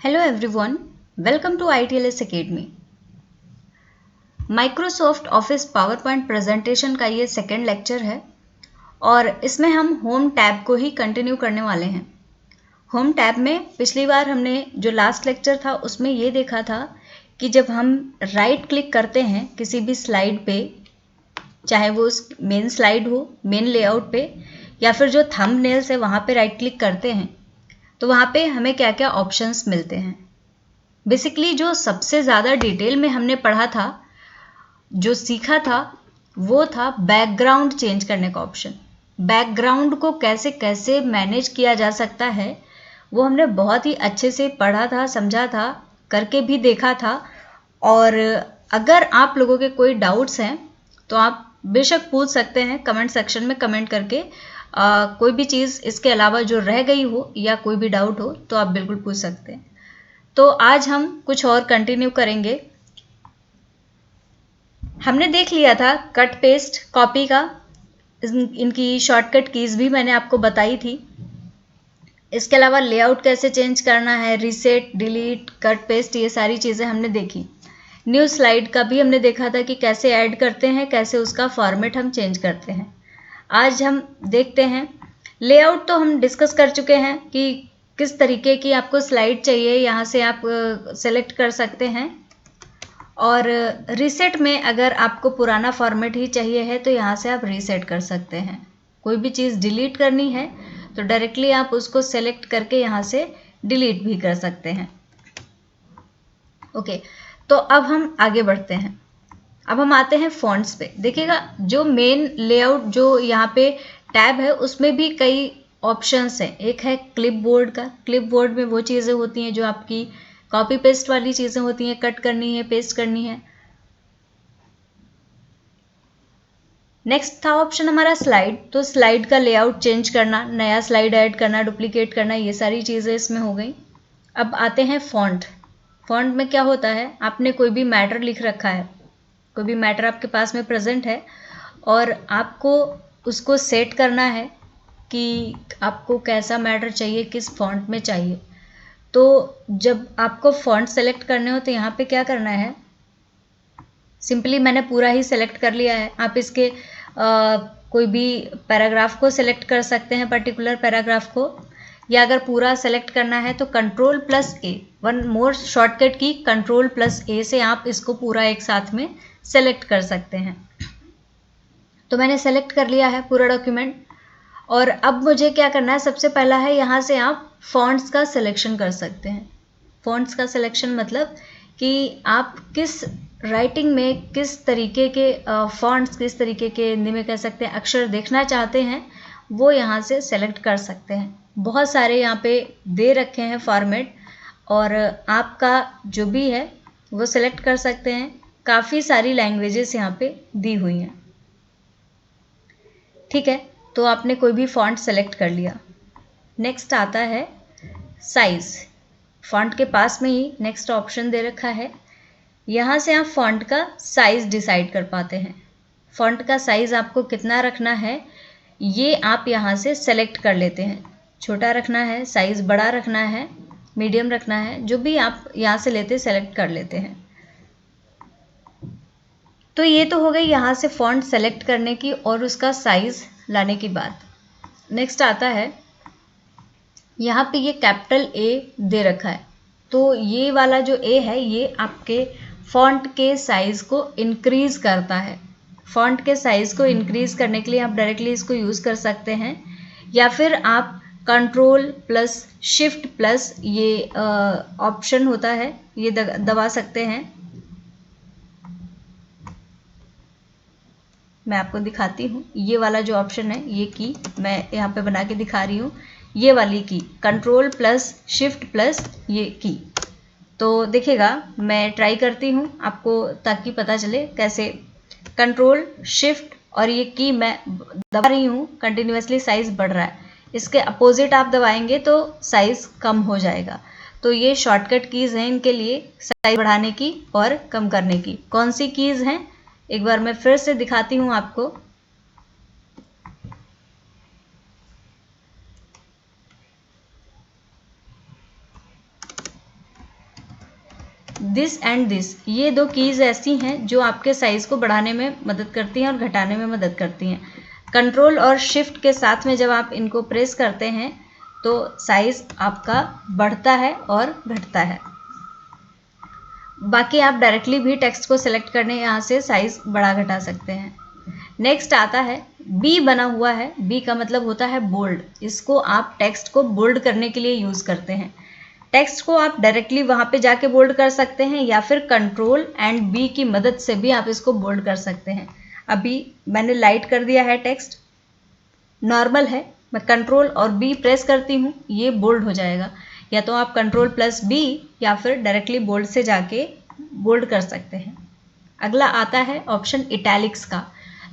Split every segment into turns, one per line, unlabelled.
Hello everyone, welcome to ITLS academy. Microsoft office power point presentation का ये second lecture है और इसमें हम होम टैब को ही कंटिन्यू करने वाले हैं। होम टैब में पिछली बार हमने जो लास्ट लेक्चर था उसमें ये देखा था कि जब हम राइट क्लिक करते हैं किसी भी स्लाइड पे, चाहे वो उस मेन स्लाइड हो, मेन लेआउट पे, या फिर जो थंबनेल्स है वहाँ पे राइट क्लिक करते हैं तो वहाँ पे हमें क्या क्या ऑप्शंस मिलते हैं। बेसिकली जो सबसे ज़्यादा डिटेल में हमने पढ़ा था, जो सीखा था, वो था बैकग्राउंड चेंज करने का ऑप्शन। बैकग्राउंड को कैसे कैसे मैनेज किया जा सकता है वो हमने बहुत ही अच्छे से पढ़ा था, समझा था, करके भी देखा था। और अगर आप लोगों के कोई डाउट्स हैं तो आप बेशक पूछ सकते हैं कमेंट सेक्शन में कमेंट करके। कोई भी चीज़ इसके अलावा जो रह गई हो या कोई भी डाउट हो तो आप बिल्कुल पूछ सकते हैं। तो आज हम कुछ और कंटिन्यू करेंगे। हमने देख लिया था कट पेस्ट कॉपी का, इनकी शॉर्टकट कीज भी मैंने आपको बताई थी। इसके अलावा लेआउट कैसे चेंज करना है, रीसेट, डिलीट, कट पेस्ट, ये सारी चीज़ें हमने देखी। न्यू स्लाइड का भी हमने देखा था कि कैसे ऐड करते हैं, कैसे उसका फॉर्मेट हम चेंज करते हैं। आज हम देखते हैं लेआउट। तो हम डिस्कस कर चुके हैं कि किस तरीके की आपको स्लाइड चाहिए, यहाँ से आप सेलेक्ट कर सकते हैं। और रीसेट में अगर आपको पुराना फॉर्मेट ही चाहिए है तो यहाँ से आप रीसेट कर सकते हैं। कोई भी चीज़ डिलीट करनी है तो डायरेक्टली आप उसको सेलेक्ट करके यहाँ से डिलीट भी कर सकते हैं। ओके, तो अब हम आगे बढ़ते हैं। अब हम आते हैं फॉन्ट्स पे। देखिएगा जो मेन लेआउट जो यहाँ पे टैब है उसमें भी कई ऑप्शंस हैं। एक है क्लिपबोर्ड का। क्लिपबोर्ड में वो चीज़ें होती हैं जो आपकी कॉपी पेस्ट वाली चीज़ें होती हैं, कट करनी है, पेस्ट करनी है। नेक्स्ट था ऑप्शन हमारा स्लाइड। तो स्लाइड का लेआउट चेंज करना, नया स्लाइड ऐड करना, डुप्लीकेट करना, ये सारी चीज़ें इसमें हो गई। अब आते हैं फॉन्ट। फॉन्ट में क्या होता है, आपने कोई भी मैटर लिख रखा है, कोई भी मैटर आपके पास में प्रेजेंट है और आपको उसको सेट करना है कि आपको कैसा मैटर चाहिए, किस फॉन्ट में चाहिए। तो जब आपको फॉन्ट सेलेक्ट करने हो तो यहाँ पे क्या करना है, सिंपली मैंने पूरा ही सेलेक्ट कर लिया है। आप इसके कोई भी पैराग्राफ को सेलेक्ट कर सकते हैं, पर्टिकुलर पैराग्राफ को, या अगर पूरा सेलेक्ट करना है तो Ctrl+A, वन मोर शॉर्टकट की Ctrl+A से आप इसको पूरा एक साथ में सेलेक्ट कर सकते हैं। तो मैंने सेलेक्ट कर लिया है पूरा डॉक्यूमेंट। और अब मुझे क्या करना है, सबसे पहला है यहाँ से आप फॉन्ट्स का सिलेक्शन कर सकते हैं। फॉन्ट्स का सिलेक्शन मतलब कि आप किस राइटिंग में किस तरीके के फॉन्ट्स, किस तरीके के हिंदी में कह सकते हैं अक्षर देखना चाहते हैं, वो यहाँ से सेलेक्ट कर सकते हैं। बहुत सारे यहाँ पे दे रखे हैं फॉर्मेट और आपका जो भी है वो सेलेक्ट कर सकते हैं। काफ़ी सारी लैंग्वेजेस यहाँ पे दी हुई हैं। ठीक है, तो आपने कोई भी फॉन्ट सेलेक्ट कर लिया। नेक्स्ट आता है साइज़। फॉन्ट के पास में ही नेक्स्ट ऑप्शन दे रखा है। यहाँ से आप फॉन्ट का साइज़ डिसाइड कर पाते हैं। फॉन्ट का साइज़ आपको कितना रखना है ये आप यहाँ से सेलेक्ट कर लेते हैं। छोटा रखना है, साइज़ बड़ा रखना है, मीडियम रखना है, जो भी आप यहाँ से लेते सेलेक्ट कर लेते हैं। तो ये तो हो गई यहाँ से फॉन्ट सेलेक्ट करने की और उसका साइज़ लाने की बात। नेक्स्ट आता है यहाँ पे ये कैपिटल A दे रखा है। तो ये वाला जो A है ये आपके फॉन्ट के साइज़ को इंक्रीज़ करता है। फॉन्ट के साइज़ को इंक्रीज़ करने के लिए आप डायरेक्टली इसको यूज़ कर सकते हैं, या फिर आप Ctrl+Shift+ ये ऑप्शन होता है, ये दबा सकते हैं। मैं आपको दिखाती हूँ। ये वाला जो ऑप्शन है, ये की मैं यहाँ पे बना के दिखा रही हूँ, ये वाली की Ctrl+Shift+ ये की। तो देखिएगा मैं ट्राई करती हूँ आपको ताकि पता चले कैसे। Ctrl+Shift और ये की मैं दबा रही हूँ कंटिन्यूसली, साइज़ बढ़ रहा है। इसके अपोजिट आप दबाएंगे तो साइज़ कम हो जाएगा। तो ये शॉर्टकट कीज़ हैं इनके लिए, साइज़ बढ़ाने की और कम करने की। कौन सी कीज़ हैं एक बार मैं फिर से दिखाती हूँ आपको। दिस एंड दिस, ये दो कीज़ ऐसी हैं जो आपके साइज़ को बढ़ाने में मदद करती हैं और घटाने में मदद करती हैं। कंट्रोल और शिफ्ट के साथ में जब आप इनको प्रेस करते हैं तो साइज़ आपका बढ़ता है और घटता है। बाकी आप डायरेक्टली भी टेक्स्ट को सिलेक्ट करने यहाँ से साइज़ बढ़ा घटा सकते हैं। नेक्स्ट आता है बी बना हुआ है, बी का मतलब होता है बोल्ड। इसको आप टेक्स्ट को बोल्ड करने के लिए यूज़ करते हैं। टेक्स्ट को आप डायरेक्टली वहाँ पे जाके बोल्ड कर सकते हैं या फिर कंट्रोल एंड बी की मदद से भी आप इसको बोल्ड कर सकते हैं। अभी मैंने लाइट कर दिया है, टेक्स्ट नॉर्मल है, मैं कंट्रोल और बी प्रेस करती हूँ, ये बोल्ड हो जाएगा। या तो आप कंट्रोल प्लस बी या फिर डायरेक्टली बोल्ड से जाके बोल्ड कर सकते हैं। अगला आता है ऑप्शन इटैलिक्स का।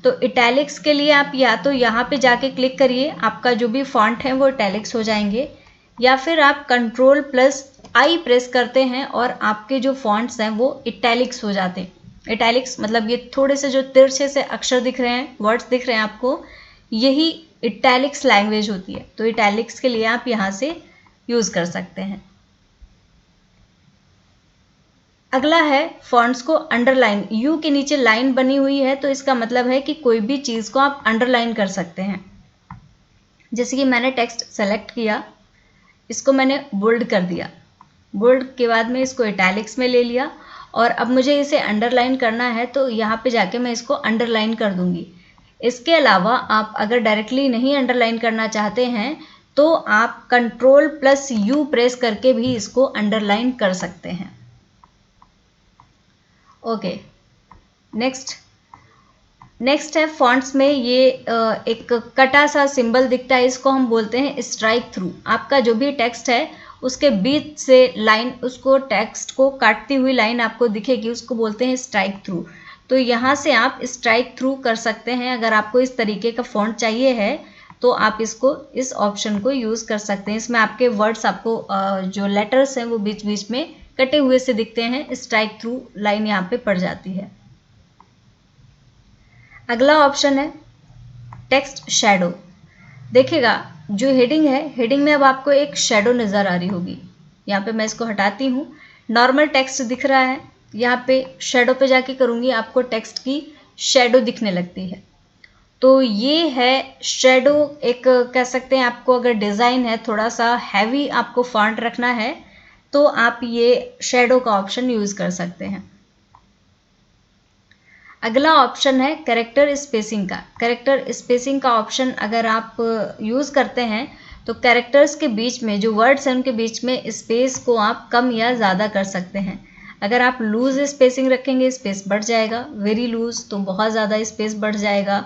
तो इटैलिक्स के लिए आप या तो यहाँ पे जाके क्लिक करिए, आपका जो भी फॉन्ट है वो इटैलिक्स हो जाएंगे, या फिर आप कंट्रोल प्लस आई प्रेस करते हैं और आपके जो फॉन्ट्स हैं वो इटैलिक्स हो जाते हैं। इटैलिक्स मतलब ये थोड़े से जो तिरछे से अक्षर दिख रहे हैं, वर्ड्स दिख रहे हैं आपको, यही इटैलिक्स लैंग्वेज होती है। तो इटैलिक्स के लिए आप यहाँ से यूज़ कर सकते हैं। अगला है फॉन्ट्स को अंडरलाइन। यू के नीचे लाइन बनी हुई है तो इसका मतलब है कि कोई भी चीज़ को आप अंडरलाइन कर सकते हैं। जैसे कि मैंने टेक्स्ट सेलेक्ट किया, इसको मैंने बोल्ड कर दिया, बोल्ड के बाद में इसको इटैलिक्स में ले लिया और अब मुझे इसे अंडरलाइन करना है तो यहाँ पे जाके मैं इसको अंडरलाइन कर दूंगी। इसके अलावा आप अगर डायरेक्टली नहीं अंडरलाइन करना चाहते हैं तो आप कंट्रोल प्लस यू प्रेस करके भी इसको अंडरलाइन कर सकते हैं। ओके, नेक्स्ट है फॉन्ट्स में ये एक कटा सा सिंबल दिखता है, इसको हम बोलते हैं स्ट्राइक थ्रू। आपका जो भी टेक्स्ट है उसके बीच से लाइन, उसको टेक्स्ट को काटती हुई लाइन आपको दिखेगी, उसको बोलते हैं स्ट्राइक थ्रू। तो यहाँ से आप स्ट्राइक थ्रू कर सकते हैं। अगर आपको इस तरीके का फॉन्ट चाहिए है तो आप इसको, इस ऑप्शन को यूज़ कर सकते हैं। इसमें आपके वर्ड्स, आपको जो लेटर्स हैं वो बीच बीच में कटे हुए से दिखते हैं, स्ट्राइक थ्रू लाइन यहाँ पे पड़ जाती है। अगला ऑप्शन है टेक्स्ट शैडो। देखिएगा जो हेडिंग है, हेडिंग में अब आपको एक शैडो नज़र आ रही होगी। यहाँ पे मैं इसको हटाती हूँ, नॉर्मल टेक्स्ट दिख रहा है, यहाँ पे शैडो पे जाके करूँगी, आपको टेक्स्ट की शैडो दिखने लगती है। तो ये है शैडो, एक कह सकते हैं आपको अगर डिज़ाइन है थोड़ा सा हैवी, आपको फॉन्ट रखना है तो आप ये शैडो का ऑप्शन यूज़ कर सकते हैं। अगला ऑप्शन है कैरेक्टर स्पेसिंग का। कैरेक्टर स्पेसिंग का ऑप्शन अगर आप यूज़ करते हैं तो कैरेक्टर्स के बीच में जो वर्ड्स हैं उनके बीच में स्पेस को आप कम या ज़्यादा कर सकते हैं। अगर आप लूज स्पेसिंग रखेंगे स्पेस बढ़ जाएगा, वेरी लूज तो बहुत ज़्यादा स्पेस बढ़ जाएगा,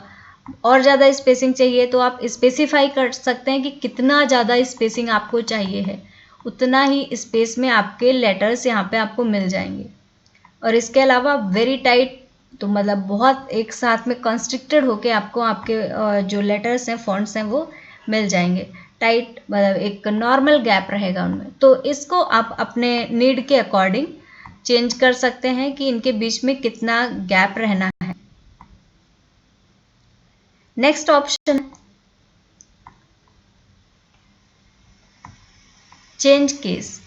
और ज़्यादा स्पेसिंग चाहिए तो आप स्पेसिफाई कर सकते हैं कि कितना ज़्यादा स्पेसिंग आपको चाहिए है, उतना ही स्पेस में आपके लेटर्स यहाँ पे आपको मिल जाएंगे। और इसके अलावा वेरी टाइट तो मतलब बहुत एक साथ में कंस्ट्रिक्टेड होके आपको आपके जो लेटर्स हैं, फॉन्ट्स हैं वो मिल जाएंगे। टाइट मतलब एक नॉर्मल गैप रहेगा उनमें। तो इसको आप अपने नीड के अकॉर्डिंग चेंज कर सकते हैं कि इनके बीच में कितना गैप रहना है। Next option change case.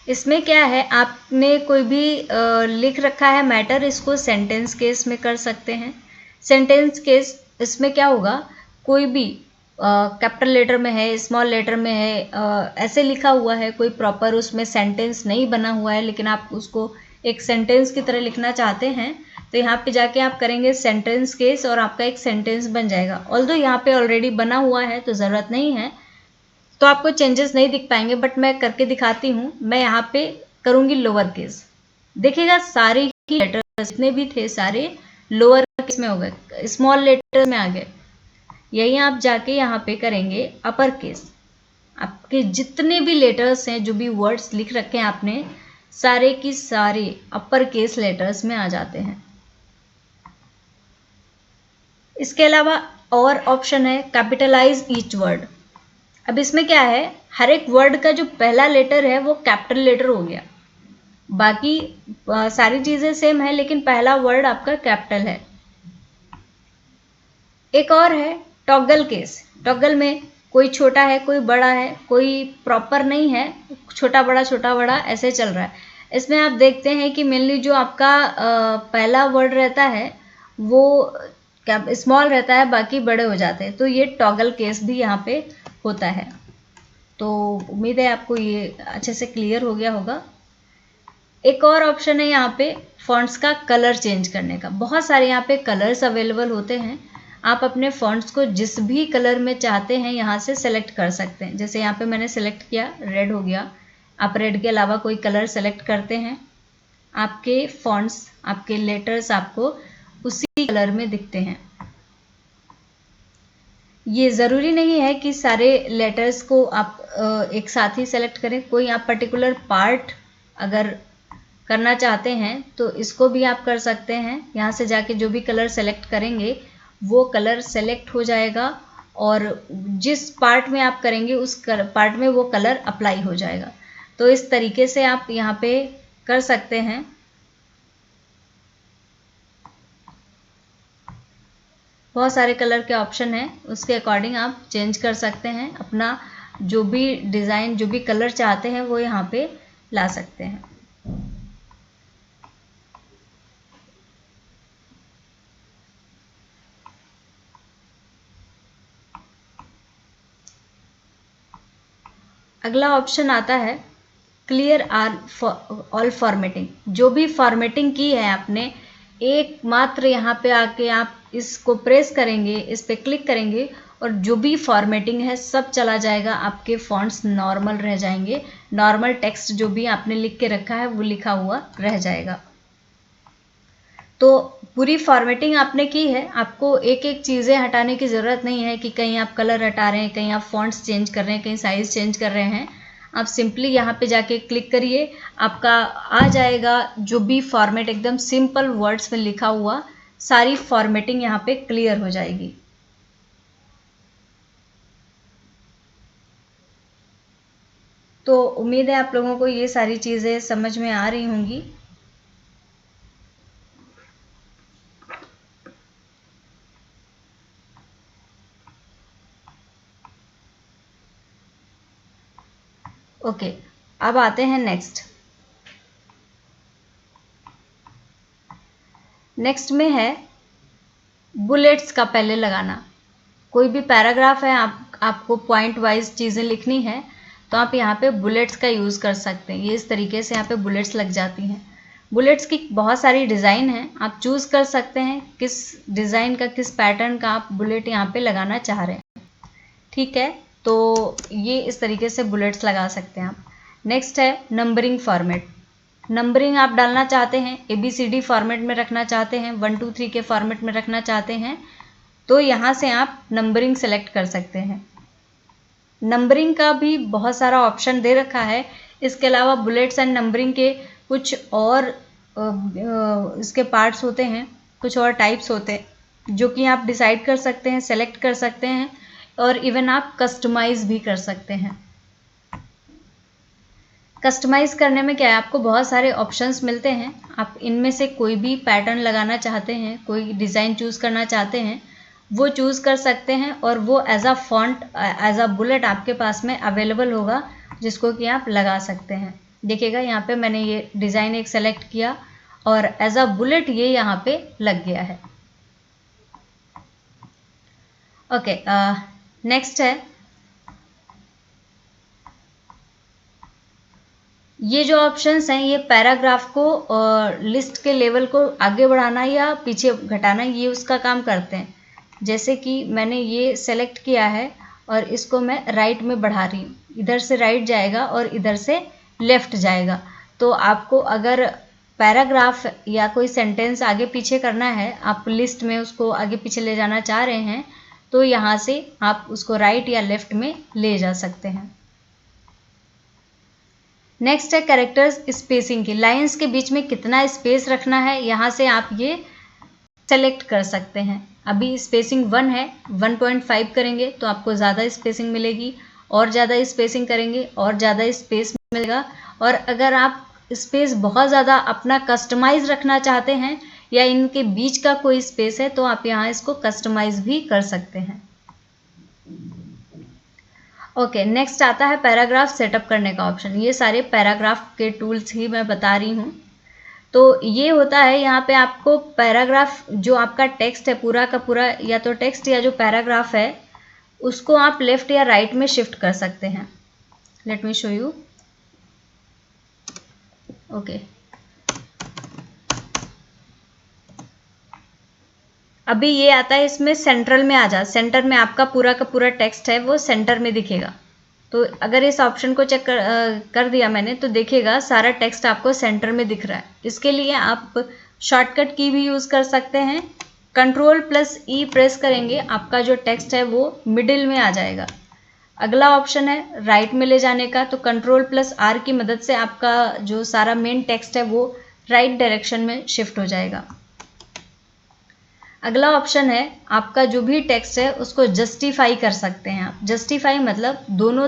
इसमें क्या है, आपने कोई भी लिख रखा है मैटर, इसको सेंटेंस केस में कर सकते हैं। सेंटेंस केस इसमें क्या होगा, कोई भी कैपिटल लेटर में है, स्मॉल लेटर में है, ऐसे लिखा हुआ है, कोई प्रॉपर उसमें सेंटेंस नहीं बना हुआ है, लेकिन आप उसको एक सेंटेंस की तरह लिखना चाहते हैं तो यहाँ पे जाके आप करेंगे सेंटेंस केस और आपका एक सेंटेंस बन जाएगा। ऑल्दो यहाँ पे ऑलरेडी बना हुआ है तो ज़रूरत नहीं है, तो आपको चेंजेस नहीं दिख पाएंगे, बट मैं करके दिखाती हूँ। मैं यहाँ पे करूँगी लोअर केस। देखिएगा सारे ही लेटर्स जितने भी थे सारे लोअर केस में हो गए, स्मॉल लेटर में आ गए। यही आप जाके यहाँ पे करेंगे अपर केस। आपके जितने भी लेटर्स हैं, जो भी वर्ड्स लिख रखे हैं आपने, सारे की सारे अपर केस लेटर्स में आ जाते हैं। इसके अलावा और ऑप्शन है कैपिटलाइज ईच वर्ड। अब इसमें क्या है, हर एक वर्ड का जो पहला लेटर है वो कैपिटल लेटर हो गया, बाकी सारी चीज़ें सेम है लेकिन पहला वर्ड आपका कैपिटल है। एक और है टॉगल केस। टॉगल में कोई छोटा है, कोई बड़ा है, कोई प्रॉपर नहीं है, छोटा बड़ा ऐसे चल रहा है। इसमें आप देखते हैं कि मेनली जो आपका पहला वर्ड रहता है वो क्या स्मॉल रहता है, बाकी बड़े हो जाते हैं, तो ये टॉगल केस भी यहाँ पे होता है। तो उम्मीद है आपको ये अच्छे से क्लियर हो गया होगा। एक और ऑप्शन है यहाँ पे फॉन्ट्स का कलर चेंज करने का। बहुत सारे यहाँ पे कलर्स अवेलेबल होते हैं, आप अपने फॉन्ट्स को जिस भी कलर में चाहते हैं यहाँ से सेलेक्ट कर सकते हैं। जैसे यहाँ पे मैंने सेलेक्ट किया, रेड हो गया। आप रेड के अलावा कोई कलर सेलेक्ट करते हैं, आपके फॉन्ट्स, आपके लेटर्स आपको उसी कलर में दिखते हैं। ये ज़रूरी नहीं है कि सारे लेटर्स को आप एक साथ ही सेलेक्ट करें। कोई आप पर्टिकुलर पार्ट अगर करना चाहते हैं तो इसको भी आप कर सकते हैं। यहाँ से जाके जो भी कलर सेलेक्ट करेंगे वो कलर सेलेक्ट हो जाएगा और जिस पार्ट में आप करेंगे उस पार्ट में वो कलर अप्लाई हो जाएगा। तो इस तरीके से आप यहाँ पे कर सकते हैं। बहुत सारे कलर के ऑप्शन हैं, उसके अकॉर्डिंग आप चेंज कर सकते हैं। अपना जो भी डिज़ाइन, जो भी कलर चाहते हैं वो यहाँ पे ला सकते हैं। अगला ऑप्शन आता है क्लियर ऑल फॉर्मेटिंग। जो भी फॉर्मेटिंग की है आपने, एकमात्र यहाँ पे आके आप इसको प्रेस करेंगे, इस पे क्लिक करेंगे और जो भी फॉर्मेटिंग है सब चला जाएगा। आपके फॉन्ट्स नॉर्मल रह जाएंगे, नॉर्मल टेक्स्ट जो भी आपने लिख के रखा है वो लिखा हुआ रह जाएगा। तो पूरी फॉर्मेटिंग आपने की है, आपको एक एक चीज़ें हटाने की ज़रूरत नहीं है कि कहीं आप कलर हटा रहे हैं, कहीं आप फॉन्ट्स चेंज कर रहे हैं, कहीं साइज़ चेंज कर रहे हैं। आप सिंपली यहाँ पे जाके क्लिक करिए, आपका आ जाएगा जो भी फॉर्मेट, एकदम सिंपल वर्ड्स में लिखा हुआ, सारी फॉर्मेटिंग यहाँ पे क्लियर हो जाएगी। तो उम्मीद है आप लोगों को ये सारी चीज़ें समझ में आ रही होंगी। ओके, अब आते हैं नेक्स्ट में है बुलेट्स का पहले लगाना। कोई भी पैराग्राफ है, आपको पॉइंट वाइज चीज़ें लिखनी है तो आप यहाँ पे बुलेट्स का यूज़ कर सकते हैं। ये इस तरीके से यहाँ पे बुलेट्स लग जाती हैं। बुलेट्स की बहुत सारी डिज़ाइन है, आप चूज़ कर सकते हैं किस डिज़ाइन का, किस पैटर्न का आप बुलेट यहाँ पे लगाना चाह रहे हैं। ठीक है, तो ये इस तरीके से बुलेट्स लगा सकते हैं आप। नेक्स्ट है नंबरिंग फॉर्मेट। नंबरिंग आप डालना चाहते हैं, ABCD फॉर्मेट में रखना चाहते हैं, 1 2 3 के फॉर्मेट में रखना चाहते हैं तो यहाँ से आप नंबरिंग सेलेक्ट कर सकते हैं। नंबरिंग का भी बहुत सारा ऑप्शन दे रखा है। इसके अलावा बुलेट्स एंड नंबरिंग के कुछ और इसके पार्ट्स होते हैं, कुछ और टाइप्स होते हैं जो कि आप डिसाइड कर सकते हैं, सेलेक्ट कर सकते हैं और इवन आप कस्टमाइज़ भी कर सकते हैं। कस्टमाइज़ करने में क्या है, आपको बहुत सारे ऑप्शंस मिलते हैं। आप इनमें से कोई भी पैटर्न लगाना चाहते हैं, कोई डिज़ाइन चूज़ करना चाहते हैं, वो चूज़ कर सकते हैं और वो as a font, as a bullet आपके पास में अवेलेबल होगा जिसको कि आप लगा सकते हैं। देखिएगा यहाँ पे मैंने ये डिज़ाइन एक सेलेक्ट किया और एज अ बुलेट ये यहाँ पे लग गया है। ओके, नेक्स्ट है ये जो ऑप्शंस हैं, ये पैराग्राफ को लिस्ट के लेवल को आगे बढ़ाना या पीछे घटाना, ये उसका काम करते हैं। जैसे कि मैंने ये सेलेक्ट किया है और इसको मैं राइट में बढ़ा रही हूँ, इधर से राइट जाएगा और इधर से लेफ्ट जाएगा। तो आपको अगर पैराग्राफ या कोई सेंटेंस आगे पीछे करना है, आप लिस्ट में उसको आगे पीछे ले जाना चाह रहे हैं तो यहाँ से आप उसको राइट या लेफ्ट में ले जा सकते हैं। नेक्स्ट है कैरेक्टर्स स्पेसिंग की। लाइंस के बीच में कितना स्पेस रखना है, यहाँ से आप ये सेलेक्ट कर सकते हैं। अभी स्पेसिंग 1 है, 1.5 करेंगे तो आपको ज़्यादा स्पेसिंग मिलेगी, और ज़्यादा स्पेसिंग करेंगे और ज़्यादा स्पेस मिलेगा। और अगर आप स्पेस बहुत ज़्यादा अपना कस्टमाइज़ रखना चाहते हैं या इनके बीच का कोई स्पेस है तो आप यहाँ इसको कस्टमाइज़ भी कर सकते हैं। ओके, नेक्स्ट आता है पैराग्राफ सेटअप करने का ऑप्शन। ये सारे पैराग्राफ के टूल्स ही मैं बता रही हूँ। तो ये होता है यहाँ पे आपको पैराग्राफ, जो आपका टेक्स्ट है पूरा का पूरा, या तो टेक्स्ट या जो पैराग्राफ है उसको आप लेफ्ट या राइट में शिफ्ट कर सकते हैं। Let me show you. Okay, अभी ये आता है इसमें सेंट्रल में आ जा, सेंटर में आपका पूरा का पूरा टेक्स्ट है वो सेंटर में दिखेगा। तो अगर इस ऑप्शन को चेक कर दिया मैंने तो देखिएगा सारा टेक्स्ट आपको सेंटर में दिख रहा है। इसके लिए आप शॉर्टकट की भी यूज़ कर सकते हैं। Ctrl+E प्रेस करेंगे, आपका जो टेक्स्ट है वो मिडिल में आ जाएगा। अगला ऑप्शन है राइट में ले जाने का, तो Ctrl+R की मदद से आपका जो सारा मेन टेक्स्ट है वो राइट डायरेक्शन में शिफ्ट हो जाएगा। अगला ऑप्शन है आपका जो भी टेक्स्ट है उसको जस्टिफाई कर सकते हैं आप। जस्टिफाई मतलब दोनों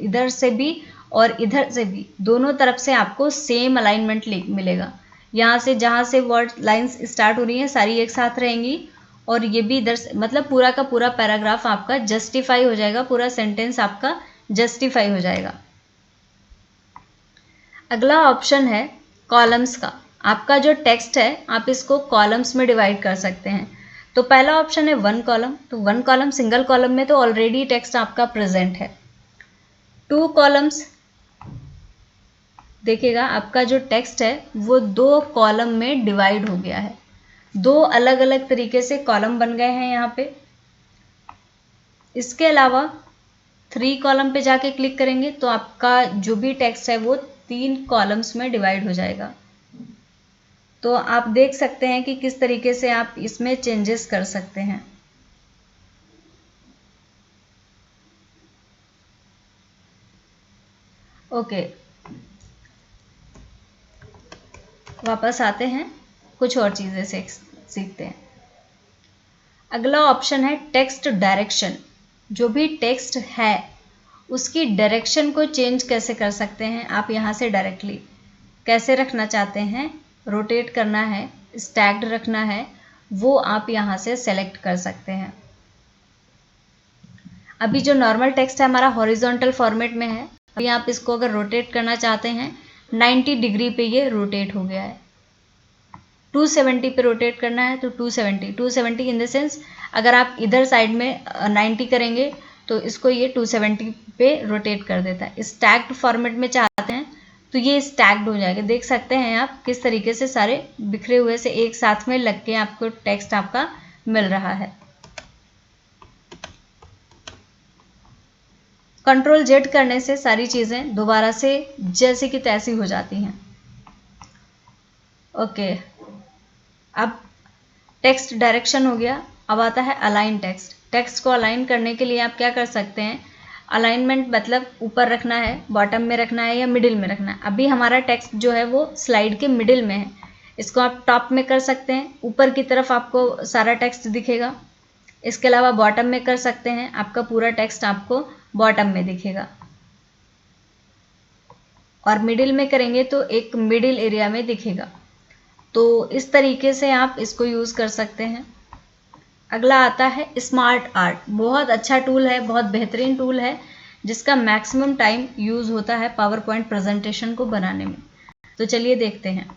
इधर से भी और इधर से भी, दोनों तरफ से आपको सेम अलाइनमेंट मिलेगा। यहाँ से जहाँ से वर्ड लाइंस स्टार्ट हो रही हैं सारी एक साथ रहेंगी, और ये भी इधर से, मतलब पूरा का पूरा पैराग्राफ आपका जस्टिफाई हो जाएगा, पूरा सेंटेंस आपका जस्टिफाई हो जाएगा। अगला ऑप्शन है कॉलम्स का। आपका जो टेक्स्ट है आप इसको कॉलम्स में डिवाइड कर सकते हैं। तो पहला ऑप्शन है 1 कॉलम, तो 1 कॉलम, सिंगल कॉलम में तो ऑलरेडी टेक्स्ट आपका प्रेजेंट है। 2 कॉलम्स, देखिएगा आपका जो टेक्स्ट है वो 2 कॉलम में डिवाइड हो गया है, 2 अलग अलग तरीके से कॉलम बन गए हैं यहाँ पे। इसके अलावा 3 कॉलम पे जाके क्लिक करेंगे तो आपका जो भी टेक्स्ट है वो 3 कॉलम्स में डिवाइड हो जाएगा। तो आप देख सकते हैं कि किस तरीके से आप इसमें चेंजेस कर सकते हैं। ओके, वापस आते हैं, कुछ और चीज़ें सीखते हैं। अगला ऑप्शन है टेक्स्ट डायरेक्शन। जो भी टेक्स्ट है उसकी डायरेक्शन को चेंज कैसे कर सकते हैं आप यहाँ से डायरेक्टली। कैसे रखना चाहते हैं, रोटेट करना है, स्टैक्ड रखना है, वो आप यहाँ से सेलेक्ट कर सकते हैं। अभी जो नॉर्मल टेक्स्ट है हमारा हॉरिजॉन्टल फॉर्मेट में है, अभी आप इसको अगर रोटेट करना चाहते हैं 90 डिग्री पे ये रोटेट हो गया है। 270 पे रोटेट करना है तो 270 इन द सेंस, अगर आप इधर साइड में 90 करेंगे तो इसको ये 270 पे रोटेट कर देता है। स्टैक्ड फॉर्मेट में चाहते हैं तो ये स्टैक्ड हो जाएगा। देख सकते हैं आप किस तरीके से सारे बिखरे हुए से एक साथ में लग के आपको टेक्स्ट आपका मिल रहा है। Ctrl+Z करने से सारी चीज़ें दोबारा से जैसी की तैसी हो जाती हैं। ओके, अब टेक्स्ट डायरेक्शन हो गया। अब आता है अलाइन टेक्स्ट। टेक्स्ट को अलाइन करने के लिए आप क्या कर सकते हैं, अलाइनमेंट मतलब ऊपर रखना है, बॉटम में रखना है या मिडिल में रखना है। अभी हमारा टेक्स्ट जो है वो स्लाइड के मिडिल में है, इसको आप टॉप में कर सकते हैं, ऊपर की तरफ आपको सारा टेक्स्ट दिखेगा। इसके अलावा बॉटम में कर सकते हैं, आपका पूरा टेक्स्ट आपको बॉटम में दिखेगा। और मिडिल में करेंगे तो एक मिडिल एरिया में दिखेगा। तो इस तरीके से आप इसको यूज़ कर सकते हैं। अगला आता है स्मार्ट आर्ट। बहुत अच्छा टूल है, बहुत बेहतरीन टूल है, जिसका मैक्सिमम टाइम यूज़ होता है पावर पॉइंट प्रेजेंटेशन को बनाने में। तो चलिए देखते हैं।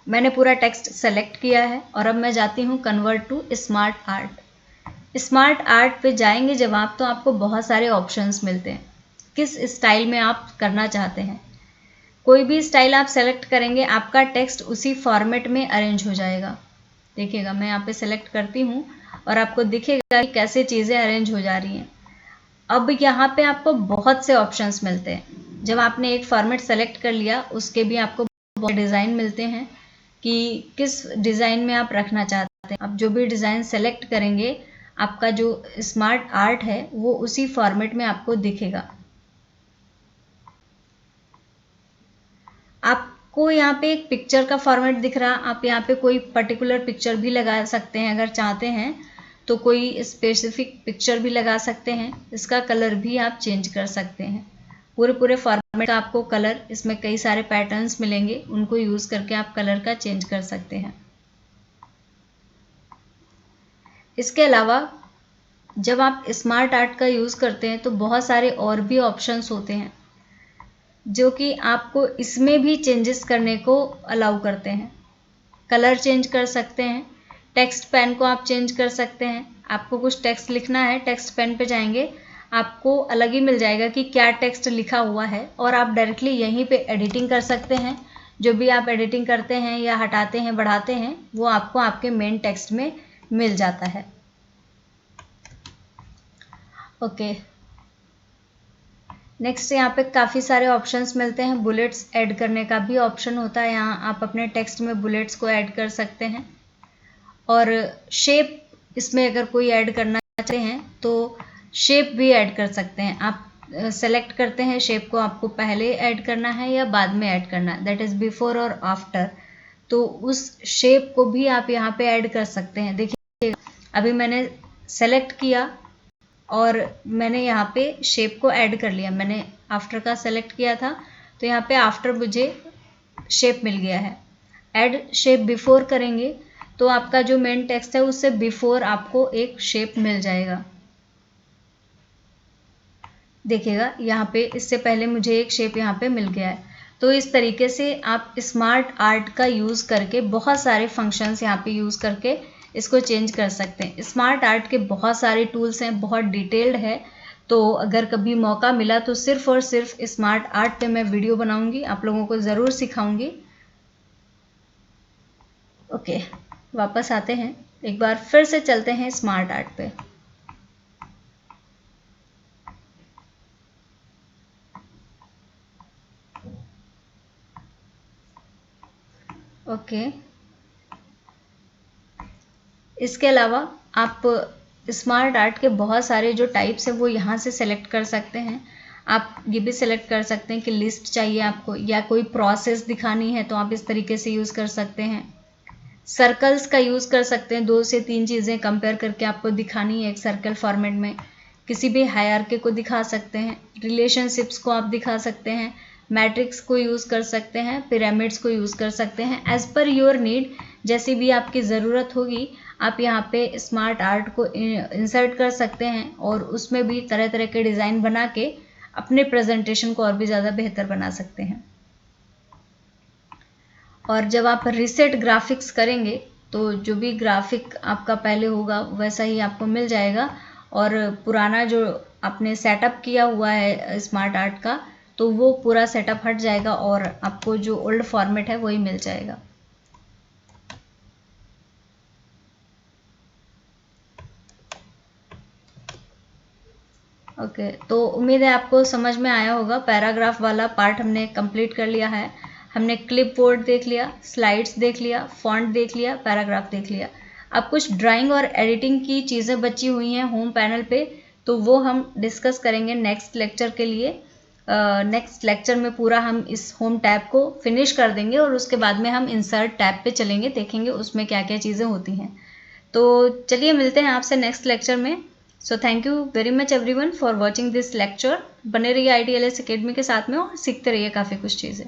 मैंने पूरा टेक्स्ट सेलेक्ट किया है और अब मैं जाती हूँ convert to smart art. Smart art पे जाएंगे जब आप, तो आपको बहुत सारे ऑप्शंस मिलते हैं, किस स्टाइल में आप करना चाहते हैं। कोई भी स्टाइल आप सेलेक्ट करेंगे आपका टेक्स्ट उसी फॉर्मेट में अरेंज हो जाएगा। देखिएगा मैं यहाँ पे सेलेक्ट करती हूँ और आपको दिखेगा कि कैसे चीज़ें अरेंज हो जा रही हैं। अब यहाँ पे आपको बहुत से ऑप्शंस मिलते हैं। जब आपने एक फॉर्मेट सेलेक्ट कर लिया उसके भी आपको बहुत डिज़ाइन मिलते हैं कि किस डिज़ाइन में आप रखना चाहते हैं। आप जो भी डिज़ाइन सेलेक्ट करेंगे आपका जो स्मार्ट आर्ट है वो उसी फॉर्मेट में आपको दिखेगा। आपको यहाँ पे एक पिक्चर का फॉर्मेट दिख रहा, आप यहाँ पे कोई पर्टिकुलर पिक्चर भी लगा सकते हैं। अगर चाहते हैं तो कोई स्पेसिफिक पिक्चर भी लगा सकते हैं। इसका कलर भी आप चेंज कर सकते हैं। पूरे फॉर्मेट का आपको कलर, इसमें कई सारे पैटर्न्स मिलेंगे, उनको यूज़ करके आप कलर का चेंज कर सकते हैं। इसके अलावा जब आप स्मार्ट आर्ट का यूज़ करते हैं तो बहुत सारे और भी ऑप्शंस होते हैं जो कि आपको इसमें भी चेंजेस करने को अलाउ करते हैं। कलर चेंज कर सकते हैं, टेक्स्ट पेन को आप चेंज कर सकते हैं। आपको कुछ टेक्स्ट लिखना है, टेक्स्ट पेन पे जाएंगे, आपको अलग ही मिल जाएगा कि क्या टेक्स्ट लिखा हुआ है और आप डायरेक्टली यहीं पे एडिटिंग कर सकते हैं। जो भी आप एडिटिंग करते हैं या हटाते हैं, बढ़ाते हैं, वो आपको आपके मेन टेक्स्ट में मिल जाता है। ओके, नेक्स्ट यहाँ पे काफ़ी सारे ऑप्शंस मिलते हैं। बुलेट्स ऐड करने का भी ऑप्शन होता है, यहाँ आप अपने टेक्स्ट में बुलेट्स को ऐड कर सकते हैं। और शेप इसमें अगर कोई ऐड करना चाहते हैं तो शेप भी ऐड कर सकते हैं। आप सेलेक्ट करते हैं शेप को, आपको पहले ऐड करना है या बाद में ऐड करना है, दैट इज़ बिफोर और आफ्टर। तो उस शेप को भी आप यहाँ पे ऐड कर सकते हैं। देखिए अभी मैंने सेलेक्ट किया और मैंने यहाँ पे शेप को ऐड कर लिया। मैंने आफ्टर का सेलेक्ट किया था तो यहाँ पे आफ्टर मुझे शेप मिल गया है। ऐड शेप बिफोर करेंगे तो आपका जो मेन टेक्स्ट है उससे बिफोर आपको एक शेप मिल जाएगा। देखिएगा यहाँ पे इससे पहले मुझे एक शेप यहाँ पे मिल गया है। तो इस तरीके से आप स्मार्ट आर्ट का यूज़ करके बहुत सारे फंक्शंस यहाँ पे यूज़ करके इसको चेंज कर सकते हैं। स्मार्ट आर्ट के बहुत सारे टूल्स हैं, बहुत डिटेल्ड है। तो अगर कभी मौका मिला तो सिर्फ और सिर्फ स्मार्ट आर्ट पे मैं वीडियो बनाऊंगी, आप लोगों को ज़रूर सिखाऊंगी। ओके, वापस आते हैं, एक बार फिर से चलते हैं स्मार्ट आर्ट पे। ओके, इसके अलावा आप स्मार्ट आर्ट के बहुत सारे जो टाइप्स हैं वो यहाँ से सेलेक्ट कर सकते हैं। आप ये भी सेलेक्ट कर सकते हैं कि लिस्ट चाहिए आपको या कोई प्रोसेस दिखानी है तो आप इस तरीके से यूज़ कर सकते हैं। सर्कल्स का यूज़ कर सकते हैं, 2 से 3 चीज़ें कंपेयर करके आपको दिखानी है एक सर्कल फॉर्मेट में। किसी भी हायरार्की को दिखा सकते हैं, रिलेशनशिप्स को आप दिखा सकते हैं, मैट्रिक्स को यूज़ कर सकते हैं, पिरामिड्स को यूज़ कर सकते हैं। एज़ पर योर नीड, जैसी भी आपकी ज़रूरत होगी आप यहाँ पे स्मार्ट आर्ट को इंसर्ट कर सकते हैं और उसमें भी तरह तरह के डिज़ाइन बना के अपने प्रेजेंटेशन को और भी ज़्यादा बेहतर बना सकते हैं। और जब आप रीसेट ग्राफिक्स करेंगे तो जो भी ग्राफिक आपका पहले होगा वैसा ही आपको मिल जाएगा और पुराना जो आपने सेटअप किया हुआ है स्मार्ट आर्ट का तो वो पूरा सेटअप हट जाएगा और आपको जो ओल्ड फॉर्मेट है वही मिल जाएगा। ओके, तो उम्मीद है आपको समझ में आया होगा। पैराग्राफ वाला पार्ट हमने कंप्लीट कर लिया है। हमने क्लिपबोर्ड देख लिया, स्लाइड्स देख लिया, फॉन्ट देख लिया, पैराग्राफ देख लिया। अब कुछ ड्राइंग और एडिटिंग की चीज़ें बची हुई हैं होम पैनल पे, तो वो हम डिस्कस करेंगे नेक्स्ट लेक्चर के लिए। नेक्स्ट लेक्चर में पूरा हम इस होम टैब को फिनिश कर देंगे और उसके बाद में हम इंसर्ट टैब पे चलेंगे, देखेंगे उसमें क्या क्या चीज़ें होती हैं। तो चलिए मिलते हैं आपसे नेक्स्ट लेक्चर में। So thank you very much everyone for watching this lecture. बने रहिए ITLS अकेडमी के साथ में और सीखते रहिए काफ़ी कुछ चीज़ें।